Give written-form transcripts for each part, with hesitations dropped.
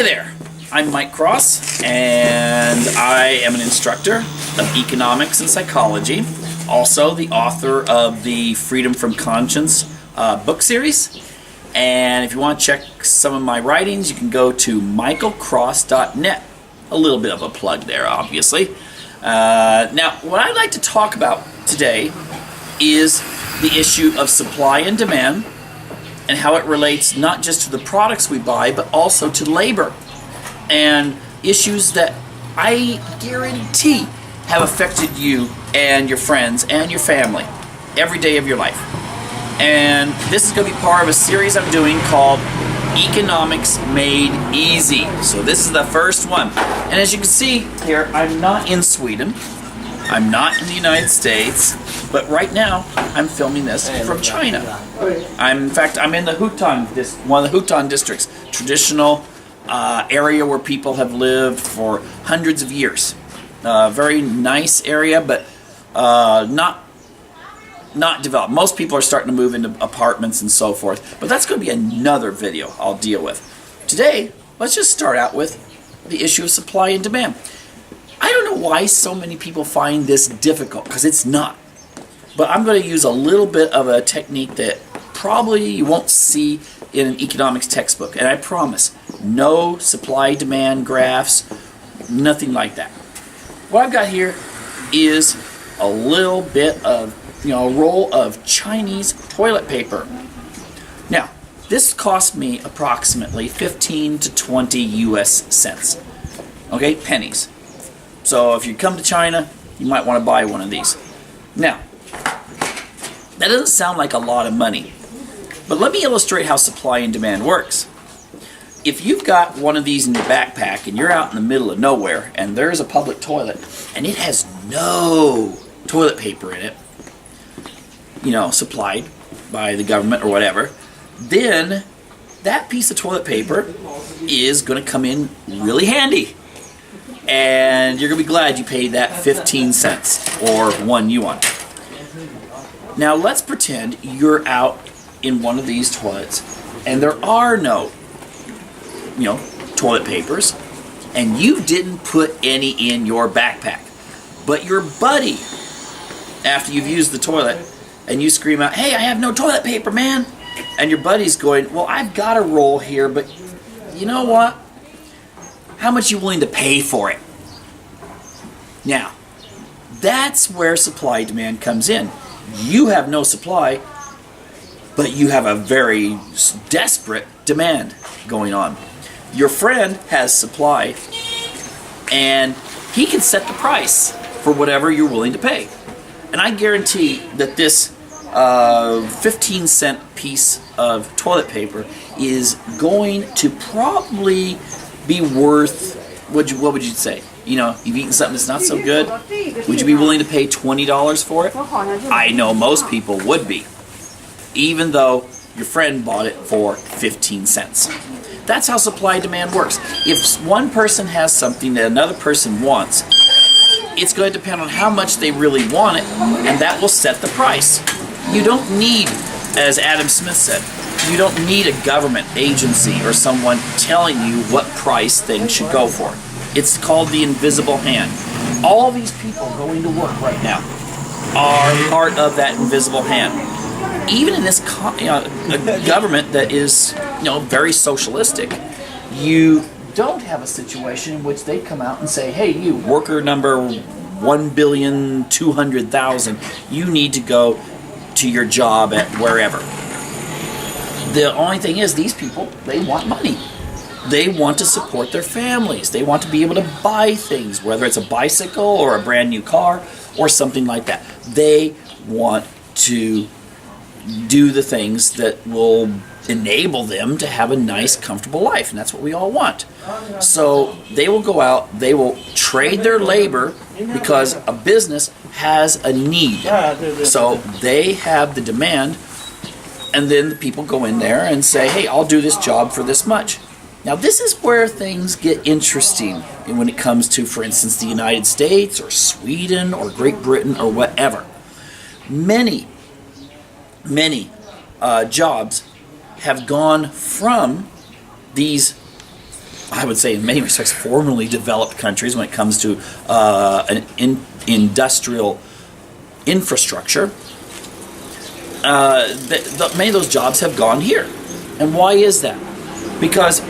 Hey there, I'm Mike Cross, and I am an instructor of economics and psychology, also the author of the Freedom from Conscience book series. And if you want to check some of my writings, you can go to michaelcross.net. A little bit of a plug there, obviously. Now, what I'd like to talk about today is the issue of supply and demand, and how it relates not just to the products we buy, but also to labor, and issues that I guarantee have affected you and your friends and your family every day of your life. And this is going to be part of a series I'm doing called Economics Made Easy. So this is the first one. And as you can see here, I'm not in Sweden. I'm not in the United States, but right now I'm filming this from China. In fact, I'm in the one of the Hutan districts, traditional area where people have lived for hundreds of years. Very nice area, but not developed. Most people are starting to move into apartments and so forth, but that's going to be another video I'll deal with. Today, let's just start out with the issue of supply and demand. I don't know why so many people find this difficult, because it's not. But I'm going to use a little bit of a technique that probably you won't see in an economics textbook. And I promise, no supply-demand graphs, nothing like that. What I've got here is a little bit of, a roll of Chinese toilet paper. Now, this cost me approximately 15 to 20 US cents. Okay, pennies. So if you come to China, you might want to buy one of these. Now, that doesn't sound like a lot of money, but let me illustrate how supply and demand works. If you've got one of these in your backpack and you're out in the middle of nowhere and there's a public toilet and it has no toilet paper in it, supplied by the government or whatever, then that piece of toilet paper is going to come in really handy. And you're going to be glad you paid that 15 cents or 1 yuan. Now let's pretend you're out in one of these toilets and there are no, toilet papers, and you didn't put any in your backpack. But your buddy, after you've used the toilet, and you scream out, "Hey, I have no toilet paper, man!" And your buddy's going, "Well, I've got a roll here, but you know what? How much are you willing to pay for it?" Now, that's where supply-demand comes in. You have no supply, but you have a very desperate demand going on. Your friend has supply, and he can set the price for whatever you're willing to pay. And I guarantee that this 15-cent piece of toilet paper is going to probably be worth, what would you say? You've eaten something that's not so good. Would you be willing to pay $20 for it? I know most people would be, even though your friend bought it for 15 cents. That's how supply-demand works. If one person has something that another person wants, it's going to depend on how much they really want it, and that will set the price. You don't need, as Adam Smith said, you don't need a government agency or someone telling you what price things should go for. It's called the invisible hand. All these people going to work right now are part of that invisible hand. Even in this a government that is very socialistic, you don't have a situation in which they come out and say, "Hey, you worker number 1,200,000, you need to go to your job at wherever." The only thing is, these people, they want money. They want to support their families. They want to be able to buy things, whether it's a bicycle or a brand new car or something like that. They want to do the things that will enable them to have a nice, comfortable life, and that's what we all want. So they will go out, they will trade their labor because a business has a need. So they have the demand, and then the people go in there and say, "Hey, I'll do this job for this much." Now this is where things get interesting when it comes to, for instance, the United States or Sweden or Great Britain or whatever. Many jobs have gone from these I would say in many respects, formerly developed countries when it comes to industrial infrastructure, many of those jobs have gone here. And why is that? Because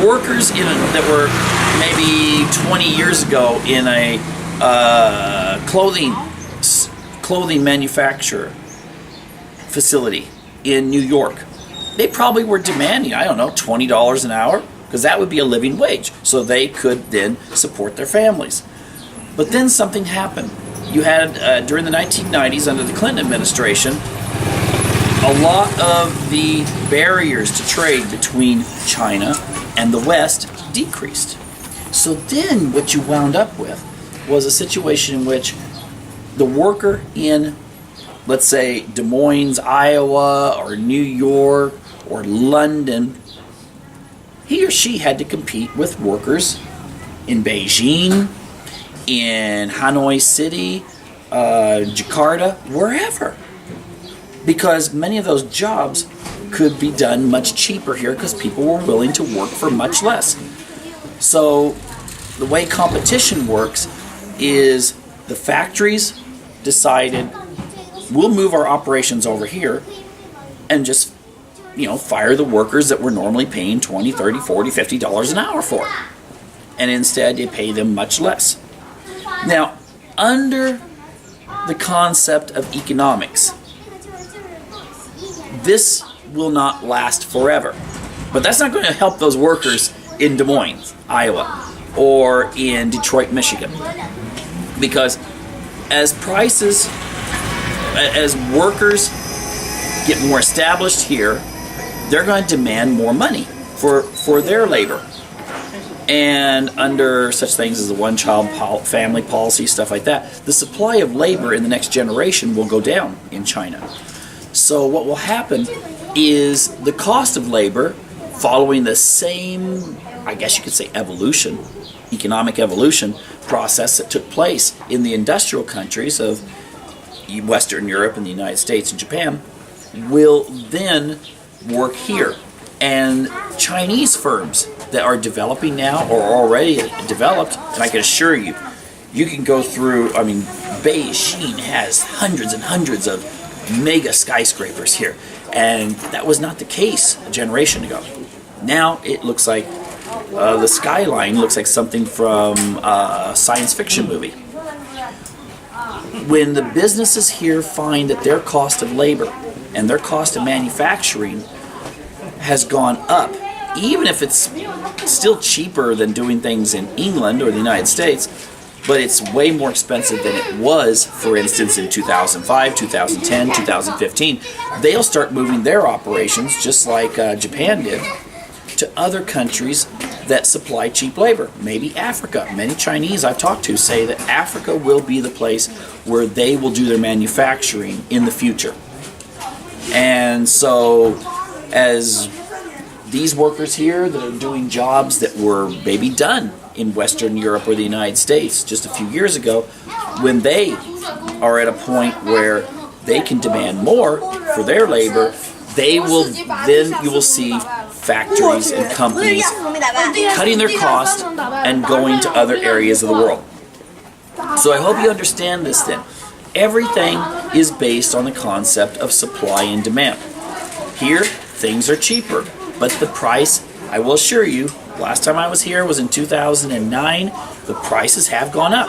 workers that were maybe 20 years ago in a clothing manufacturer facility in New York, they probably were demanding, I don't know, $20 an hour, because that would be a living wage, so they could then support their families. But then something happened. You had, during the 1990s, under the Clinton administration, a lot of the barriers to trade between China and the West decreased. So then what you wound up with was a situation in which the worker in, let's say, Des Moines, Iowa, or New York, or London, he or she had to compete with workers in Beijing, in Hanoi City, Jakarta, wherever. Because many of those jobs could be done much cheaper here because people were willing to work for much less. So the way competition works is the factories decided, we'll move our operations over here and just, fire the workers that we're normally paying $20, $30, $40, $50 an hour for. And instead they pay them much less. Now, under the concept of economics, this will not last forever. But that's not going to help those workers in Des Moines, Iowa, or in Detroit, Michigan. Because as workers get more established here, they're going to demand more money for their labor. And under such things as the one-child family policy, stuff like that, the supply of labor in the next generation will go down in China. So what will happen is the cost of labor, following the same, I guess you could say, economic evolution process that took place in the industrial countries of Western Europe and the United States and Japan, will then work here. And Chinese firms that are developing now or already developed, and I can assure you, you can go through, Beijing has hundreds and hundreds of mega skyscrapers here, and that was not the case a generation ago. Now it looks like the skyline looks like something from a science fiction movie. When the businesses here find that their cost of labor and their cost of manufacturing has gone up, even if it's still cheaper than doing things in England or the United States, but it's way more expensive than it was, for instance, in 2005, 2010, 2015, they'll start moving their operations, just like Japan did, to other countries that supply cheap labor. Maybe Africa. Many Chinese I've talked to say that Africa will be the place where they will do their manufacturing in the future. And so, as these workers here that are doing jobs that were maybe done in Western Europe or the United States just a few years ago, when they are at a point where they can demand more for their labor, you will see factories and companies cutting their cost and going to other areas of the world. So I hope you understand this then. Everything is based on the concept of supply and demand. Here, things are cheaper, but the price, I will assure you, last time I was here was in 2009, the prices have gone up,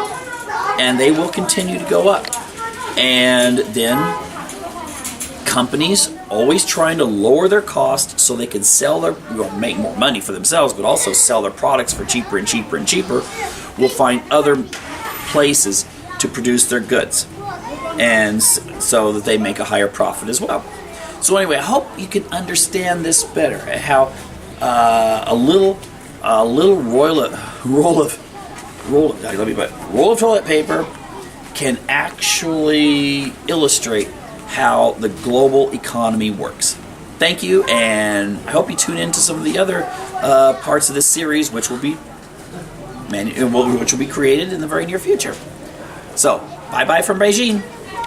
and they will continue to go up. And then companies always trying to lower their costs so they can make more money for themselves, but also sell their products for cheaper and cheaper and cheaper, will find other places to produce their goods, and so that they make a higher profit as well. So anyway, I hope you can understand this better, how a little roll of toilet paper can actually illustrate how the global economy works. Thank you, and I hope you tune in to some of the other parts of this series, which will be created in the very near future. So, bye-bye from Beijing.